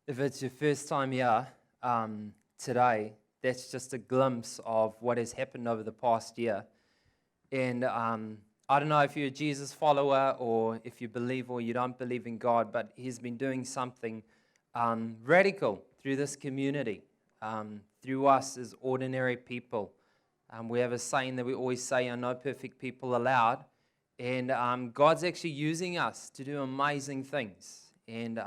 If it's your first time here today, that's just a glimpse of what has happened over the past year. And I don't know if you're a Jesus follower or if you believe or you don't believe in God, but He's been doing something radical through this community, through us as ordinary people. We have a saying that we always say, no perfect people allowed. And God's actually using us to do amazing things. And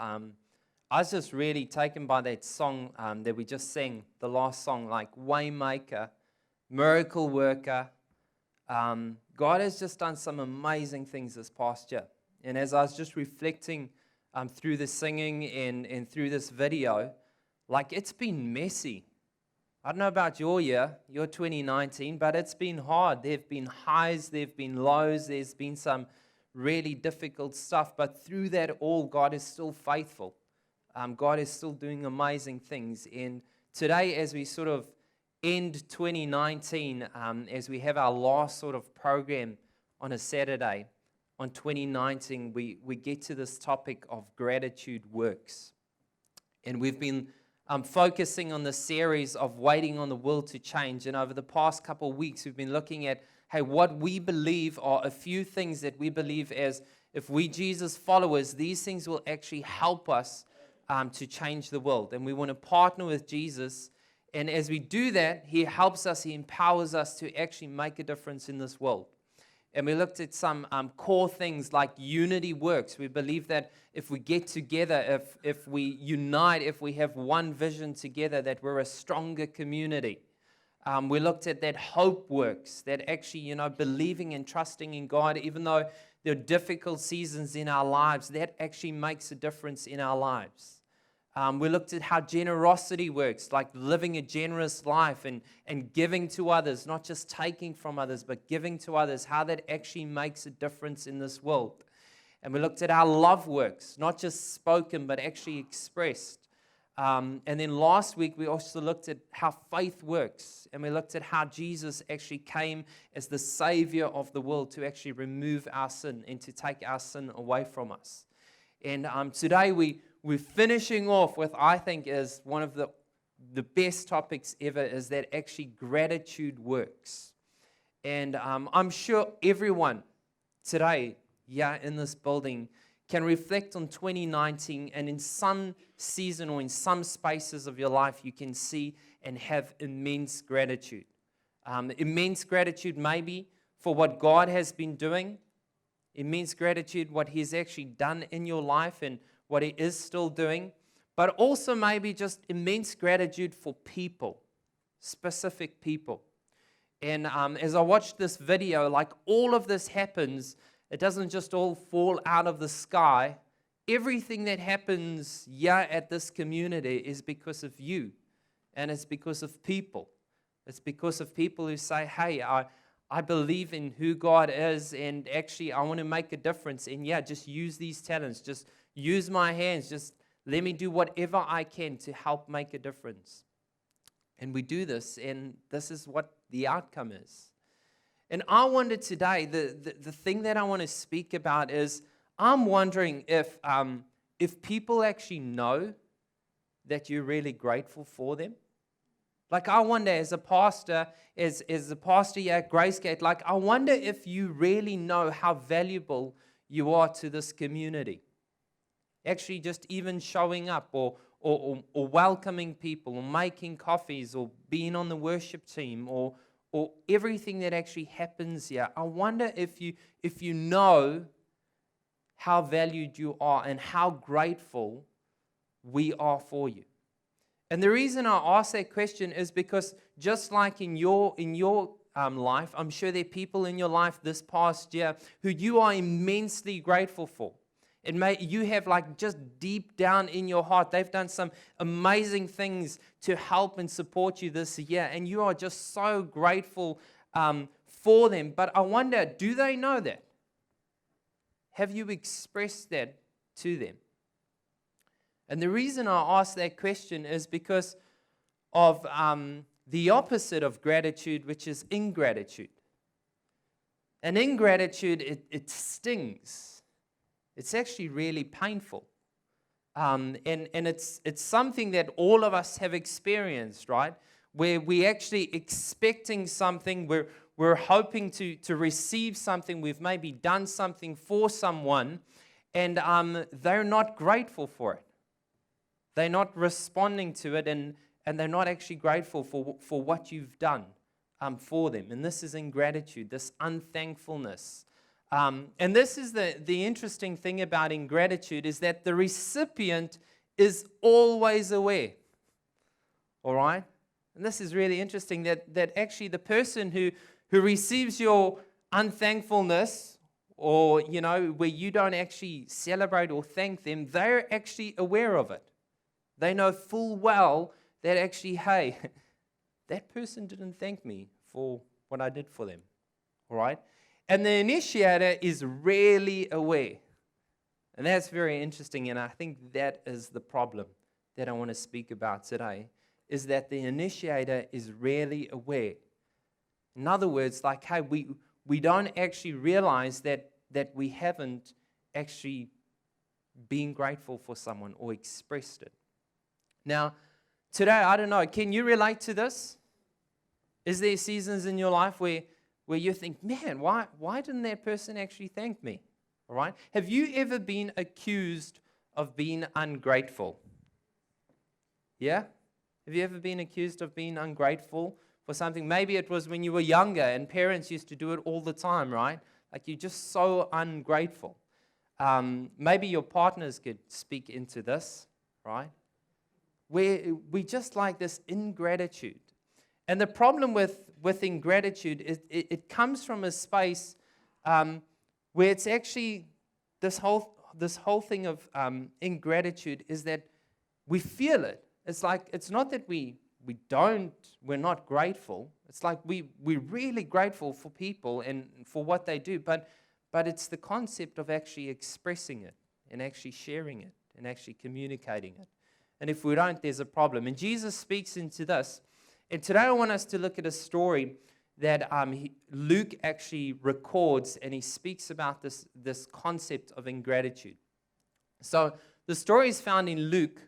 I was just really taken by that song that we just sang, the last song, like Waymaker, Miracle Worker. God has just done some amazing things this past year. And as I was just reflecting through the singing and through this video, like it's been messy. I don't know about your year, your 2019, but it's been hard. There have been highs, there have been lows, there's been some really difficult stuff. But through that all, God is still faithful. God is still doing amazing things. And today, as we sort of end 2019, as we have our last sort of program on a Saturday, on 2019, we get to this topic of gratitude works. And we've been focusing on the series of waiting on the world to change. And over the past couple of weeks, we've been looking at, hey, what we believe are a few things that we believe as if we Jesus followers, these things will actually help us to change the world. And we want to partner with Jesus. And as we do that, He helps us, He empowers us to actually make a difference in this world. And we looked at some core things like unity works. We believe that if we get together, if we unite, if we have one vision together, that we're a stronger community. We looked at that hope works, that actually, believing and trusting in God, even though there are difficult seasons in our lives, that actually makes a difference in our lives. We looked at how generosity works, like living a generous life and giving to others, not just taking from others, but giving to others, how that actually makes a difference in this world. And we looked at how love works, not just spoken, but actually expressed. And then last week, we also looked at how faith works. And we looked at how Jesus actually came as the Savior of the world to actually remove our sin and to take our sin away from us. And today, we're finishing off with, I think, is one of the best topics ever, is that actually gratitude works. And I'm sure everyone today, in this building, can reflect on 2019, and in some season or in some spaces of your life, you can see and have immense gratitude. Immense gratitude maybe for what God has been doing, immense gratitude what He's actually done in your life and what He is still doing, but also maybe just immense gratitude for people, specific people. And as I watched this video, like all of this happens, it doesn't just all fall out of the sky. Everything that happens at this community is because of you, and it's because of people. It's because of people who say, hey, I believe in who God is, and actually I want to make a difference, and just use these talents, just use my hands, just let me do whatever I can to help make a difference. And we do this, and this is what the outcome is. And I wonder today, the thing that I want to speak about is, I'm wondering if people actually know that you're really grateful for them. Like, I wonder, as a pastor, as a pastor here at Gracegate, like, I wonder if you really know how valuable you are to this community. Actually, just even showing up or welcoming people or making coffees or being on the worship team or everything that actually happens here. I wonder if you know how valued you are and how grateful we are for you. And the reason I ask that question is because just like in your life, I'm sure there are people in your life this past year who you are immensely grateful for. You have, like, just deep down in your heart, they've done some amazing things to help and support you this year, and you are just so grateful for them. But I wonder, do they know that? Have you expressed that to them? And the reason I ask that question is because of the opposite of gratitude, which is ingratitude. And ingratitude, it stings. It's actually really painful. And it's something that all of us have experienced, right? Where we actually expecting something, we're hoping to receive something, we've maybe done something for someone, and they're not grateful for it. They're not responding to it, and they're not actually grateful for what you've done for them. And this is ingratitude, this unthankfulness. And this is the interesting thing about ingratitude, is that the recipient is always aware. All right? And this is really interesting, that actually the person who receives your unthankfulness, or, where you don't actually celebrate or thank them, they're actually aware of it. They know full well that actually, hey, that person didn't thank me for what I did for them. All right? And the initiator is rarely aware. And that's very interesting, and I think that is the problem that I want to speak about today, is that the initiator is rarely aware. In other words, like, hey, we don't actually realize that we haven't actually been grateful for someone or expressed it. Now, today, I don't know, can you relate to this? Is there seasons in your life where you think, man, why didn't that person actually thank me? All right? Have you ever been accused of being ungrateful? Yeah? Have you ever been accused of being ungrateful for something? Maybe it was when you were younger and parents used to do it all the time, right? Like, you're just so ungrateful. Maybe your partners could speak into this, right? Where we just like this ingratitude. And the problem with ingratitude is it comes from a space where it's actually this whole thing of ingratitude is that we feel it. It's like, it's not that we're not grateful. It's like we're really grateful for people and for what they do, but it's the concept of actually expressing it and actually sharing it and actually communicating it. And if we don't, there's a problem. And Jesus speaks into this. And today I want us to look at a story that Luke actually records, and he speaks about this concept of ingratitude. So the story is found in Luke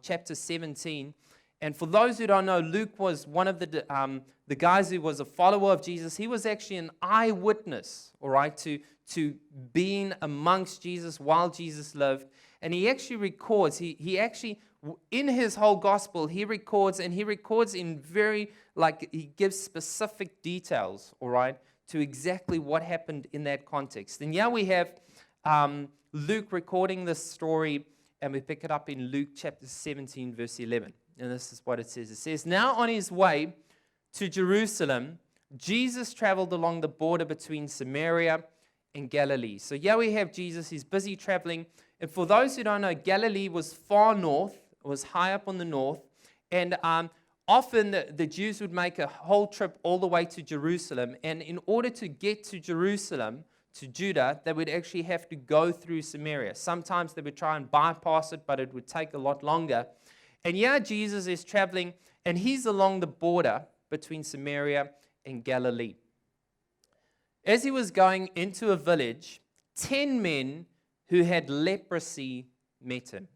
chapter 17. And for those who don't know, Luke was one of the guys who was a follower of Jesus. He was actually an eyewitness, all right, to being amongst Jesus while Jesus lived. And he actually records, he actually, in his whole gospel, he records in very, like, he gives specific details, all right, to exactly what happened in that context. And yeah, we have Luke recording this story, and we pick it up in Luke chapter 17, verse 11. And this is what it says. It says, now on his way to Jerusalem, Jesus traveled along the border between Samaria and Galilee. So yeah, we have Jesus, he's busy traveling. And for those who don't know, Galilee was far north, it was high up on the north. And often the Jews would make a whole trip all the way to Jerusalem. And in order to get to Jerusalem, to Judah, they would actually have to go through Samaria. Sometimes they would try and bypass it, but it would take a lot longer. And yeah, Jesus is traveling, and he's along the border between Samaria and Galilee. As he was going into a village, 10 men who had leprosy met him.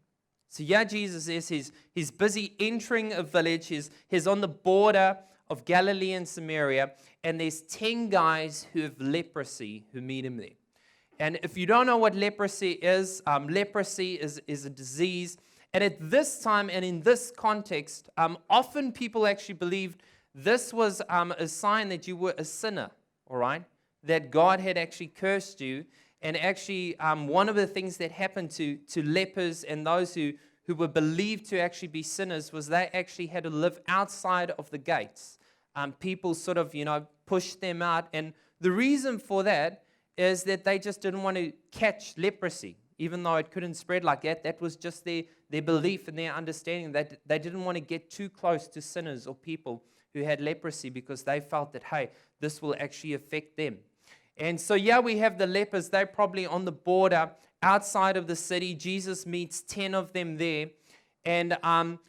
So yeah, Jesus is, he's busy entering a village. He's on the border of Galilee and Samaria, and there's 10 guys who have leprosy who meet him there. And if you don't know what leprosy is a disease. And at this time and in this context, often people actually believed this was a sign that you were a sinner, all right? That God had actually cursed you. And actually, one of the things that happened to lepers and those who were believed to actually be sinners was they actually had to live outside of the gates. People sort of, pushed them out. And the reason for that is that they just didn't want to catch leprosy, even though it couldn't spread like that. That was just their belief and their understanding that they didn't want to get too close to sinners or people who had leprosy because they felt that, hey, this will actually affect them. And so, yeah, we have the lepers. They're probably on the border outside of the city. Jesus meets 10 of them there. And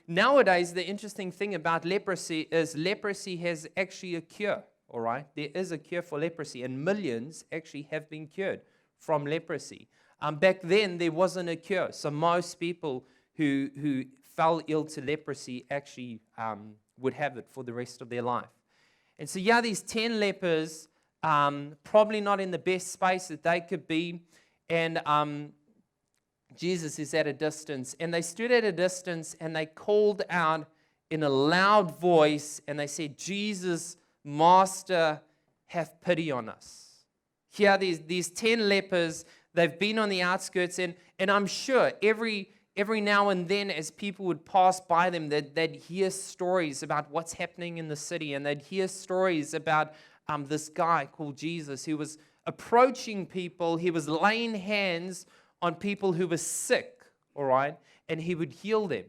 nowadays, the interesting thing about leprosy is leprosy has actually a cure, all right? There is a cure for leprosy, and millions actually have been cured from leprosy. Back then, there wasn't a cure. So most people who fell ill to leprosy actually would have it for the rest of their life. And so, these 10 lepers, probably not in the best space that they could be. And Jesus is at a distance. And they stood at a distance and they called out in a loud voice and they said, "Jesus, Master, have pity on us." Here, these 10 lepers, they've been on the outskirts. And I'm sure every now and then as people would pass by them, they'd hear stories about what's happening in the city. And they'd hear stories about this guy called Jesus who was approaching people. He was laying hands on people who were sick, all right? And he would heal them.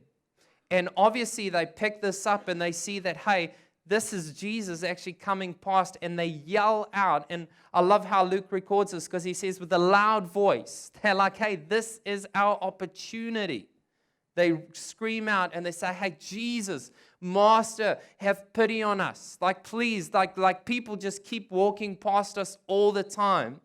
And obviously they pick this up and they see that, hey, this is Jesus actually coming past, and they yell out. And I love how Luke records this because he says with a loud voice, they're like, hey, this is our opportunity. They scream out and they say, hey, Jesus, Master, have pity on us. Like, please, like people just keep walking past us all the time.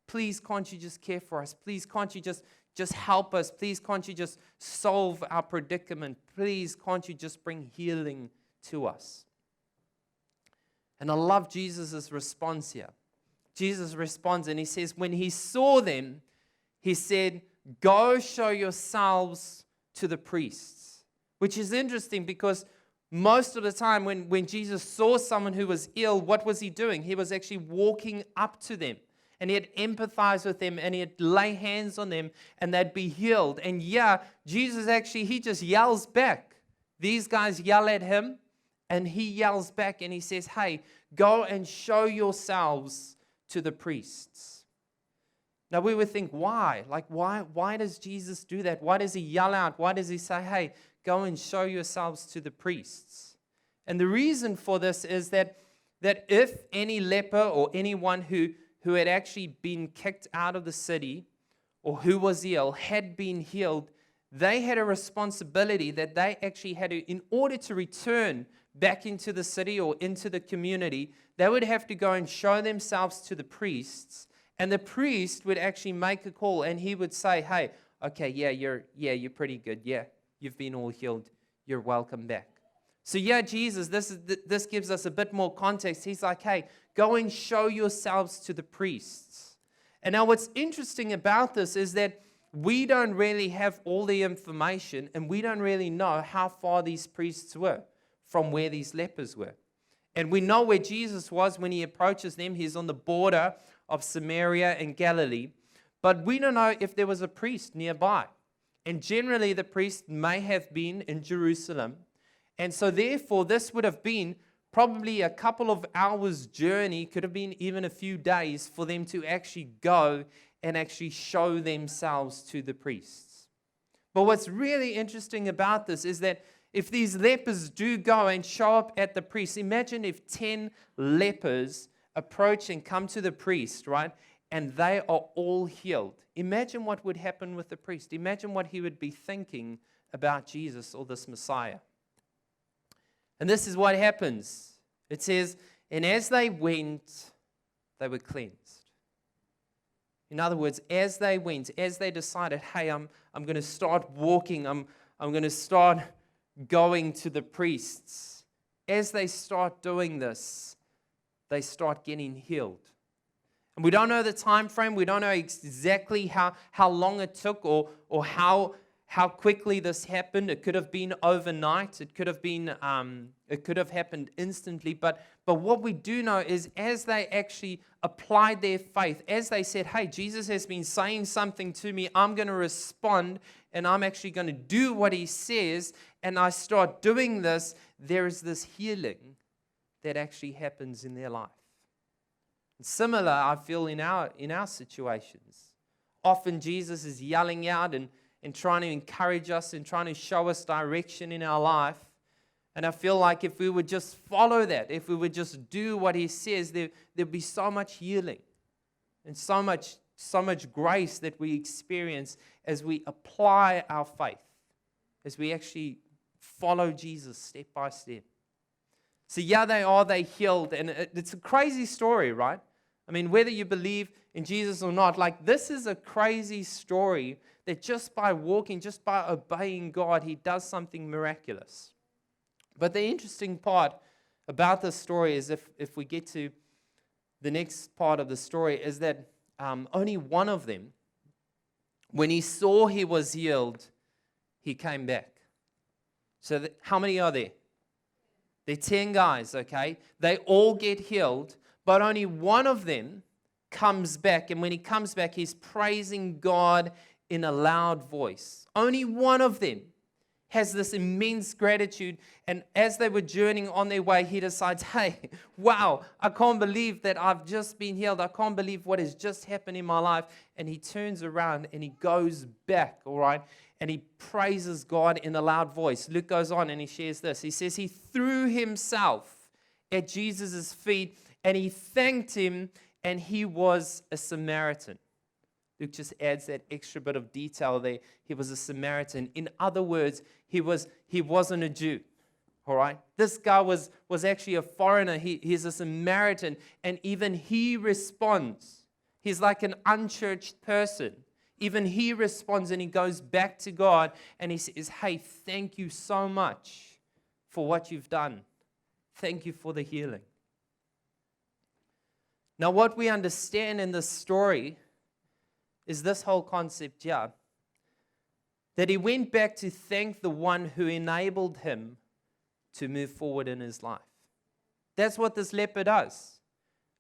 Please, can't you just care for us? Please, can't you just help us? Please, can't you just solve our predicament? Please, can't you just bring healing to us? And I love Jesus' response here. Jesus responds and he says, when he saw them, he said, "Go show yourselves to the priests." Which is interesting because most of the time when Jesus saw someone who was ill, what was he doing? He was actually walking up to them. And he'd empathize with them and he'd lay hands on them and they'd be healed. And Jesus actually, he just yells back. These guys yell at him and he yells back and he says, hey, go and show yourselves to the priests. Now we would think, why? Like, why does Jesus do that? Why does he yell out? Why does he say, hey, go and show yourselves to the priests? And the reason for this is that if any leper or anyone who had actually been kicked out of the city or who was ill had been healed, they had a responsibility that they actually had to, in order to return back into the city or into the community, they would have to go and show themselves to the priests, and the priest would actually make a call and he would say, hey, okay, you're pretty good. Yeah, you've been all healed. You're welcome back. So Jesus, this gives us a bit more context. He's like, hey, go and show yourselves to the priests. And now what's interesting about this is that we don't really have all the information and we don't really know how far these priests were from where these lepers were. And we know where Jesus was when he approaches them. He's on the border of Samaria and Galilee. But we don't know if there was a priest nearby. And generally the priest may have been in Jerusalem. And so therefore this would have been probably a couple of hours journey, could have been even a few days for them to actually go and actually show themselves to the priests. But what's really interesting about this is that if these lepers do go and show up at the priest, imagine if 10 lepers approach and come to the priest, right? And they are all healed. Imagine what would happen with the priest. Imagine what he would be thinking about Jesus or this Messiah. And this is what happens. It says, and as they went, they were cleansed. In other words, as they went, as they decided, hey, I'm going to start walking, I'm going to start going to the priests. As they start doing this, they start getting healed. And we don't know the time frame. We don't know exactly how long it took or how quickly this happened. It could have been overnight. It could have happened instantly. But what we do know is as they actually applied their faith, as they said, hey, Jesus has been saying something to me, I'm going to respond and I'm actually going to do what he says, and I start doing this, there is this healing that actually happens in their life. And similar, I feel, in our situations. Often Jesus is yelling out and trying to encourage us and trying to show us direction in our life. And I feel like if we would just follow that, if we would just do what he says, there'd be so much healing and so much grace that we experience as we apply our faith, as we actually follow Jesus step by step. So they healed. And it's a crazy story, right? I mean, whether you believe in Jesus or not, like this is a crazy story that just by walking, just by obeying God, he does something miraculous. But the interesting part about this story is if we get to the next part of the story is that only one of them, when he saw he was healed, he came back. So how many are there? There are 10 guys, okay? They all get healed, but only one of them comes back. And when he comes back, he's praising God in a loud voice. Only one of them has this immense gratitude. And as they were journeying on their way, he decides, hey, wow, I can't believe that I've just been healed. I can't believe what has just happened in my life. And he turns around and he goes back, all right? And he praises God in a loud voice. Luke goes on and he shares this. He says he threw himself at Jesus' feet and he thanked him, and he was a Samaritan. Luke just adds that extra bit of detail there. He was a Samaritan. In other words, he wasn't a Jew. All right? This guy was actually a foreigner. He's a Samaritan. And even he responds. He's like an unchurched person. Even he responds and he goes back to God and he says, hey, thank you so much for what you've done. Thank you for the healing. Now, what we understand in this story is this whole concept here, that he went back to thank the one who enabled him to move forward in his life. That's what this leper does.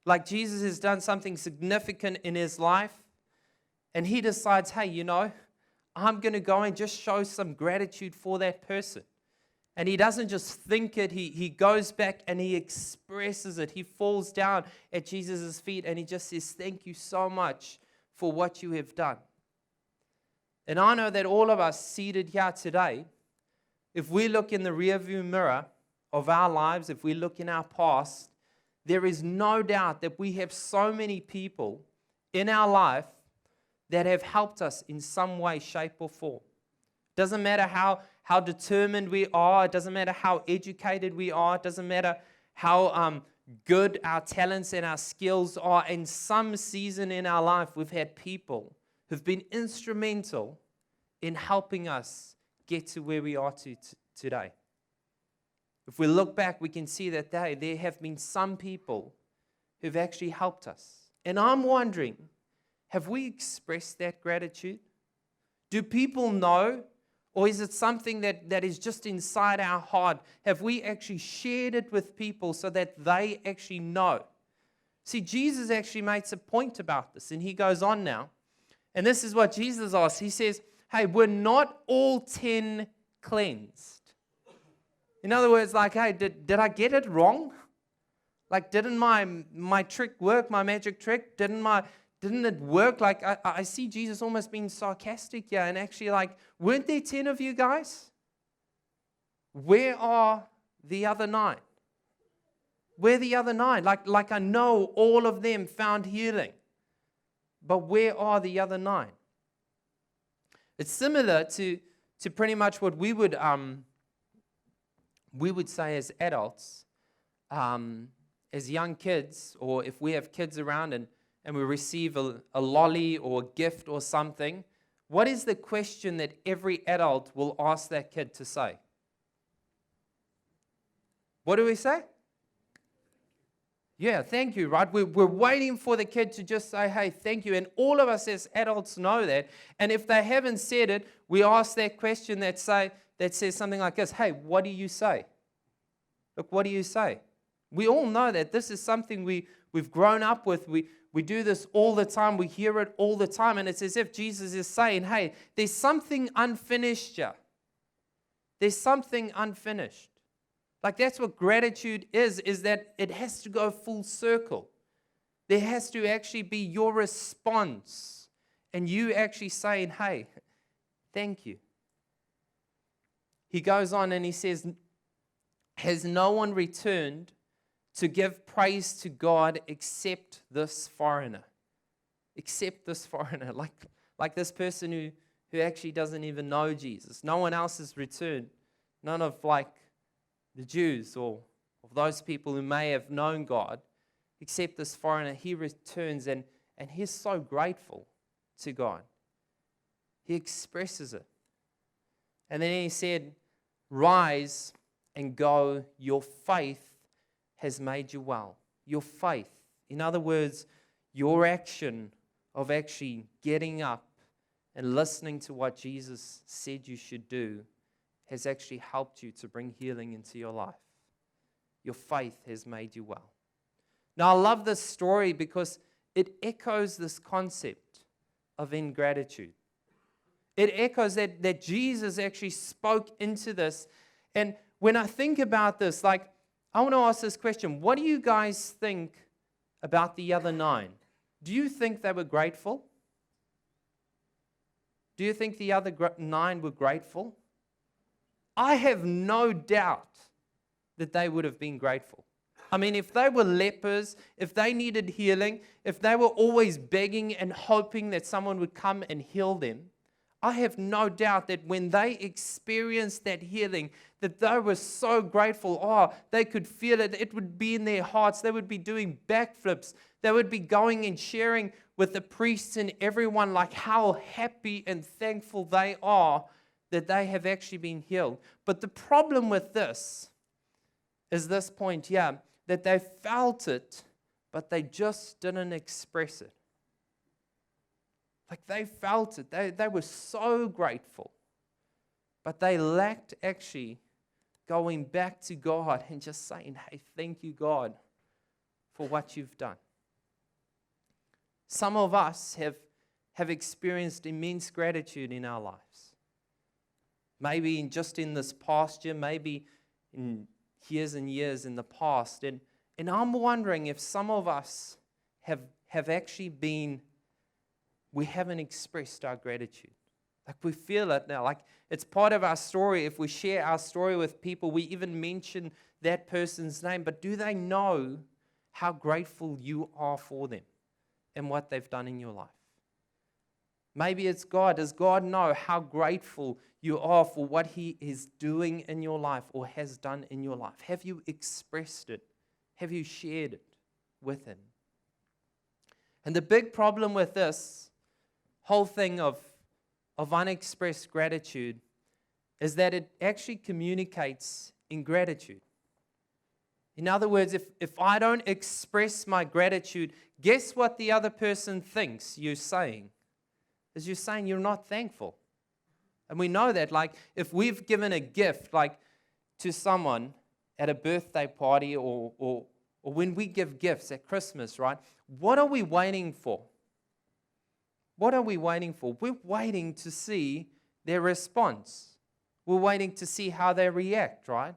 Like Jesus has done something significant in his life, and he decides, hey, you know, I'm going to go and just show some gratitude for that person. And he doesn't just think it, he goes back and he expresses it. He falls down at Jesus' feet and he just says, thank you so much for what you have done. And I know that all of us seated here today, if we look in the rearview mirror of our lives, if we look in our past, there is no doubt that we have so many people in our life that have helped us in some way, shape, or form. Doesn't matter how determined we are. It doesn't matter how educated we are. It doesn't matter how good our talents and our skills are. In some season in our life, we've had people who've been instrumental in helping us get to where we are today. If we look back, we can see that there have been some people who've actually helped us. And I'm wondering, have we expressed that gratitude? Do people know? Or is it something that is just inside our heart? Have we actually shared it with people so that they actually know? See, Jesus actually makes a point about this, and he goes on now. And this is what Jesus asks. He says, hey, were not all 10 cleansed? In other words, like, hey, did I get it wrong? Like, didn't my trick work, my magic trick? Didn't it work? Like, I see Jesus almost being sarcastic here and actually like, weren't there 10 of you guys? Where are the other 9? Where are the other 9? Like I know all of them found healing. But where are the other 9? It's similar to pretty much what we would say as adults, as young kids, or if we have kids around and we receive a lolly or a gift or something, what is the question that every adult will ask that kid to say? What do we say? Yeah, thank you, right? We're waiting for the kid to just say, hey, thank you. And all of us as adults know that. And if they haven't said it, we ask that question that says something like this, hey, what do you say? Look, what do you say? We all know that this is something we've grown up with. We do this all the time. We hear it all the time. And it's as if Jesus is saying, hey, there's something unfinished here. There's something unfinished. Like that's what gratitude is that it has to go full circle. There has to actually be your response. And you actually saying, hey, thank you. He goes on and he says, has no one returned to give praise to God except this foreigner? Except this foreigner, like this person who actually doesn't even know Jesus. No one else has returned. None of like the Jews or of those people who may have known God except this foreigner. He returns and he's so grateful to God. He expresses it. And then he said, rise and go, your faith has made you well. Your faith. In other words, your action of actually getting up and listening to what Jesus said you should do has actually helped you to bring healing into your life. Your faith has made you well. Now, I love this story because it echoes this concept of ingratitude. It echoes that Jesus actually spoke into this. And when I think about this, I want to ask this question. What do you guys think about the other 9? Do you think they were grateful? Do you think the other 9 were grateful? I have no doubt that they would have been grateful. I mean, if they were lepers, if they needed healing, if they were always begging and hoping that someone would come and heal them, I have no doubt that when they experienced that healing, that they were so grateful. Oh, they could feel it. It would be in their hearts. They would be doing backflips. They would be going and sharing with the priests and everyone like how happy and thankful they are that they have actually been healed. But the problem with this is this point here, that they felt it, but they just didn't express it. Like they felt it. They were so grateful, but they lacked actually going back to God and just saying, hey, thank you, God, for what you've done. Some of us have experienced immense gratitude in our lives. Maybe just in this past year, maybe in years and years in the past. And I'm wondering if some of us have actually been, we haven't expressed our gratitude. Like we feel it now. Like it's part of our story. If we share our story with people, we even mention that person's name. But do they know how grateful you are for them and what they've done in your life? Maybe it's God. Does God know how grateful you are for what He is doing in your life or has done in your life? Have you expressed it? Have you shared it with Him? And the big problem with this whole thing of unexpressed gratitude is that it actually communicates ingratitude. In other words, if I don't express my gratitude, guess what the other person thinks you're saying? Is you're saying you're not thankful. And we know that, like, if we've given a gift, like, to someone at a birthday party or when we give gifts at Christmas, right? What are we waiting for? What are we waiting for? We're waiting to see their response. We're waiting to see how they react, right?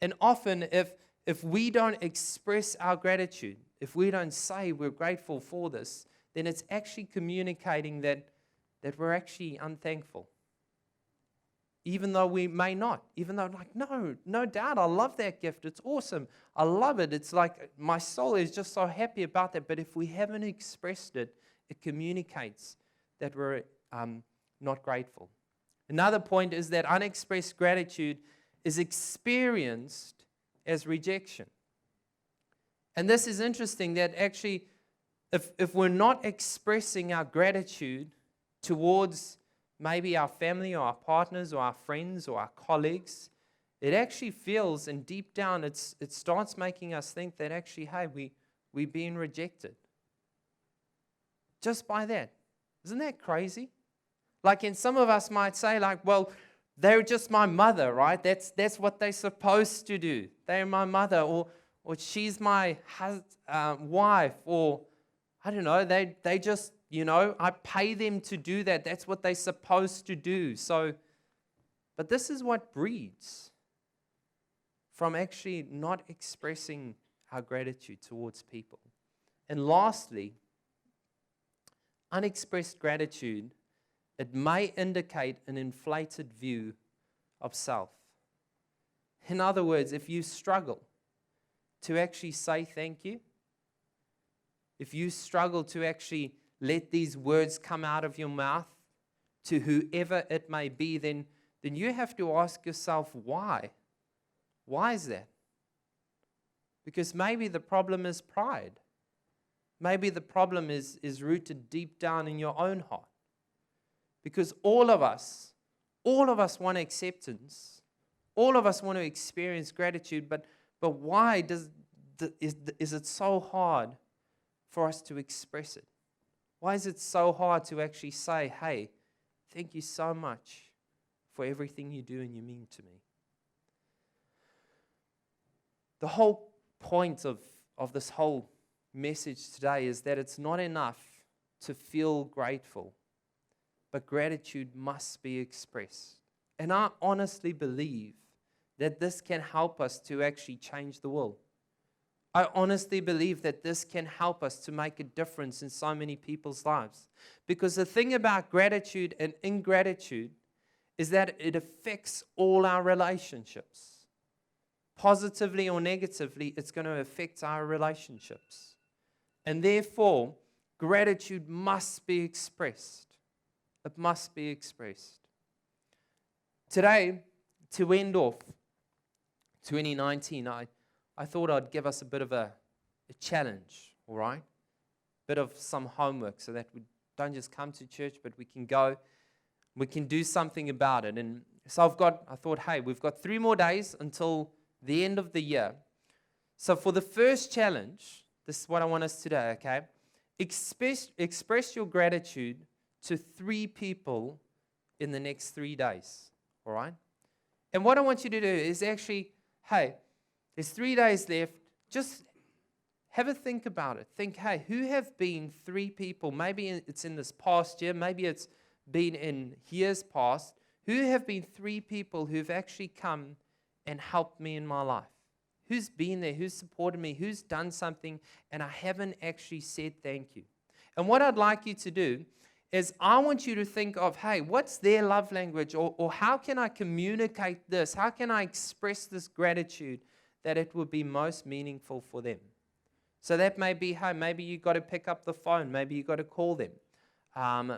And often, if we don't express our gratitude, if we don't say we're grateful for this, then it's actually communicating that we're actually unthankful. Even though we may not. Even though, like, no doubt, I love that gift. It's awesome. I love it. It's like my soul is just so happy about that. But if we haven't expressed it, it communicates that we're not grateful. Another point is that unexpressed gratitude is experienced as rejection. And this is interesting that actually, if we're not expressing our gratitude towards maybe our family or our partners or our friends or our colleagues, it actually feels, and deep down it starts making us think that actually, hey, we're being rejected. Just by that. Isn't that crazy? Like, and some of us might say, like, well, they're just my mother, right? That's what they're supposed to do. They're my mother, or she's my wife, or I don't know, they just, I pay them to do that. That's what they're supposed to do. So, but this is what breeds from actually not expressing our gratitude towards people. And lastly, unexpressed gratitude, it may indicate an inflated view of self. In other words, if you struggle to actually say thank you, if you struggle to actually let these words come out of your mouth to whoever it may be, then you have to ask yourself why. Why is that? Because maybe the problem is pride. Maybe the problem is rooted deep down in your own heart. Because all of us want acceptance. All of us want to experience gratitude, but why is it so hard for us to express it? Why is it so hard to actually say, hey, thank you so much for everything you do and you mean to me? The whole point of this whole message today is that it's not enough to feel grateful, but gratitude must be expressed. And I honestly believe that this can help us to actually change the world. I honestly believe that this can help us to make a difference in so many people's lives. Because the thing about gratitude and ingratitude is that it affects all our relationships. Positively or negatively, it's going to affect our relationships. And therefore, gratitude must be expressed. It must be expressed. Today, to end off 2019, I thought I'd give us a bit of a challenge, all right? A bit of some homework so that we don't just come to church, but we can go, we can do something about it. And so I thought, hey, we've got 3 more days until the end of the year. So for the first challenge, this is what I want us to do, okay? Express your gratitude to 3 people in the next 3 days, all right? And what I want you to do is actually, hey, there's 3 days left. Just have a think about it. Think, hey, who have been 3 people? Maybe it's in this past year. Maybe it's been in years past. Who have been 3 people who've actually come and helped me in my life? Who's been there? Who's supported me? Who's done something? And I haven't actually said thank you. And what I'd like you to do is I want you to think of, hey, what's their love language? Or how can I communicate this? How can I express this gratitude that it would be most meaningful for them? So that may be, hey, maybe you got to pick up the phone. Maybe you got to call them.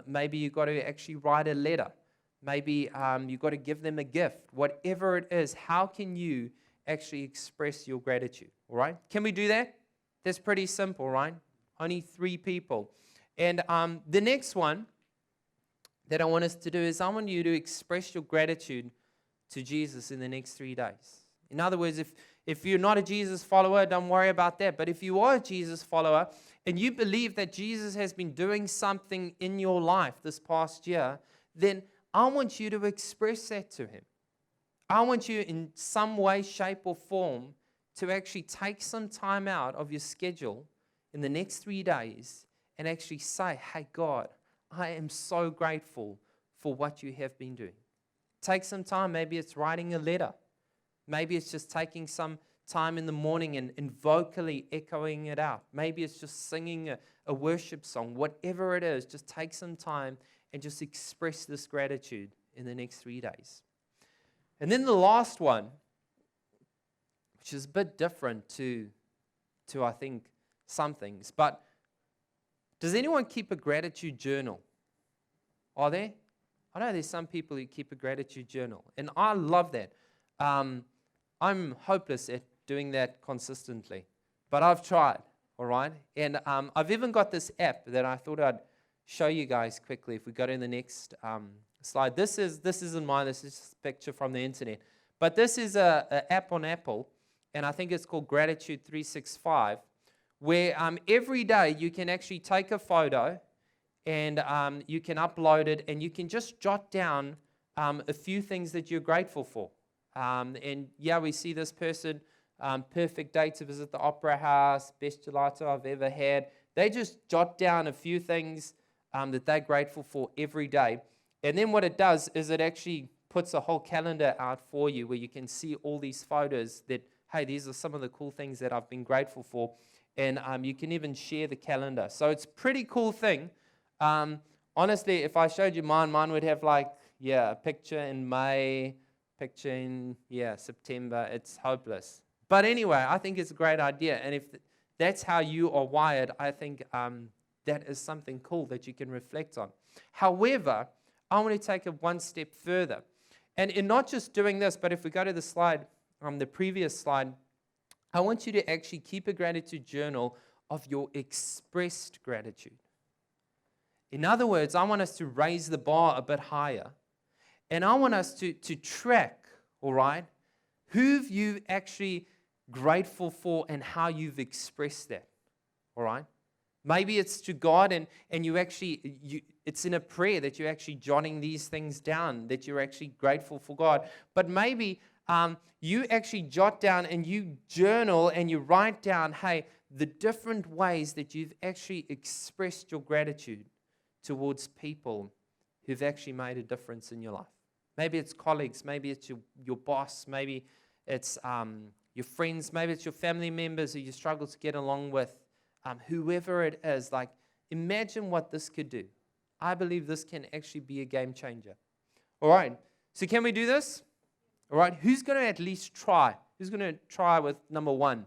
Maybe you got to actually write a letter. Maybe you got to give them a gift. Whatever it is, how can you actually express your gratitude? All right? Can we do that? That's pretty simple, right? Only 3 people. And the next one that I want us to do is I want you to express your gratitude to Jesus in the next 3 days. In other words, if you're not a Jesus follower, don't worry about that. But if you are a Jesus follower and you believe that Jesus has been doing something in your life this past year, then I want you to express that to him. I want you in some way, shape, or form to actually take some time out of your schedule in the next 3 days and actually say, hey, God, I am so grateful for what you have been doing. Take some time. Maybe it's writing a letter. Maybe it's just taking some time in the morning and vocally echoing it out. Maybe it's just singing a worship song. Whatever it is, just take some time and just express this gratitude in the next 3 days. And then the last one, which is a bit different to I think, some things. But does anyone keep a gratitude journal? Are there? I know there's some people who keep a gratitude journal. And I love that. I'm hopeless at doing that consistently. But I've tried, all right? And I've even got this app that I thought I'd show you guys quickly if we go to the next slide. This isn't mine. This is just a picture from the internet. But this is an app on Apple, and I think it's called Gratitude 365, where every day you can actually take a photo and you can upload it, and you can just jot down a few things that you're grateful for. And yeah, we see this person, perfect day to visit the Opera House, best gelato I've ever had. They just jot down a few things that they're grateful for every day. And then what it does is it actually puts a whole calendar out for you where you can see all these photos that, hey, these are some of the cool things that I've been grateful for. And you can even share the calendar. So it's a pretty cool thing. Honestly, if I showed you mine would have a picture in May, picture in, September. It's hopeless. But anyway, I think it's a great idea. And if that's how you are wired, I think that is something cool that you can reflect on. However, I want to take it one step further. And in not just doing this, but if we go to the slide, the previous slide, I want you to actually keep a gratitude journal of your expressed gratitude. In other words, I want us to raise the bar a bit higher. And I want us to track, all right, who've you actually grateful for and how you've expressed that, all right? Maybe it's to God and it's in a prayer that you're actually jotting these things down, that you're actually grateful for God. But maybe you actually jot down and you journal and you write down, hey, the different ways that you've actually expressed your gratitude towards people who've actually made a difference in your life. Maybe it's colleagues, maybe it's your boss, maybe it's your friends, maybe it's your family members who you struggle to get along with, whoever it is. Like, imagine what this could do. I believe this can actually be a game changer. All right, so can we do this? All right, who's going to at least try? Who's going to try with number one?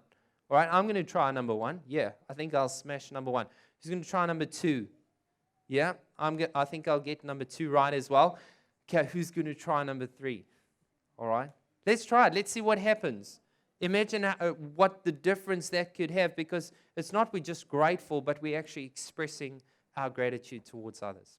All right, I'm going to try number one. Yeah, I think I'll smash number one. Who's going to try number two? Yeah, I think I'll get number two right as well. Okay, who's going to try number three? All right, let's try it. Let's see what happens. Imagine what the difference that could have, because it's not we're just grateful, but we're actually expressing our gratitude towards others.